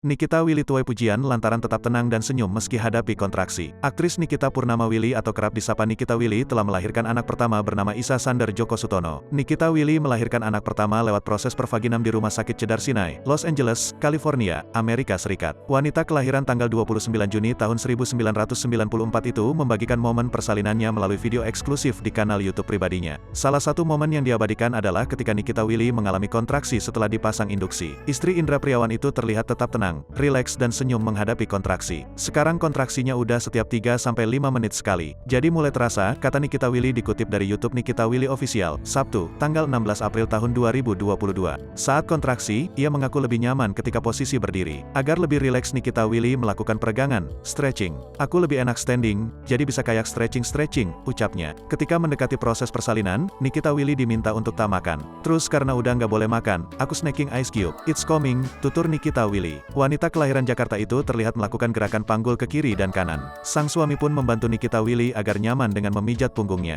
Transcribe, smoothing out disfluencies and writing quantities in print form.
Nikita Willy tuai pujian lantaran tetap tenang dan senyum meski hadapi kontraksi. Aktris Nikita Purnama Willy atau kerap disapa Nikita Willy telah melahirkan anak pertama bernama Isa Sander Joko Sutono. Nikita Willy melahirkan anak pertama lewat proses pervaginam di Rumah Sakit Cedar Sinai, Los Angeles, California, Amerika Serikat. Wanita kelahiran tanggal 29 Juni tahun 1994 itu membagikan momen persalinannya melalui video eksklusif di kanal YouTube pribadinya. Salah satu momen yang diabadikan adalah ketika Nikita Willy mengalami kontraksi setelah dipasang induksi. Istri Indra Priawan itu terlihat tetap tenang, rileks dan senyum menghadapi kontraksi. Sekarang kontraksinya udah setiap 3-5 menit sekali. Jadi mulai terasa, kata Nikita Willy dikutip dari YouTube Nikita Willy Official, Sabtu, tanggal 16 April tahun 2022. Saat kontraksi, ia mengaku lebih nyaman ketika posisi berdiri. Agar lebih rileks Nikita Willy melakukan peregangan, stretching. Aku lebih enak standing, jadi bisa kayak stretching, ucapnya. Ketika mendekati proses persalinan, Nikita Willy diminta untuk tak makan. Terus karena udah nggak boleh makan, aku snacking ice cube. It's coming, tutur Nikita Willy. Wanita kelahiran Jakarta itu terlihat melakukan gerakan panggul ke kiri dan kanan. Sang suami pun membantu Nikita Willy agar nyaman dengan memijat punggungnya.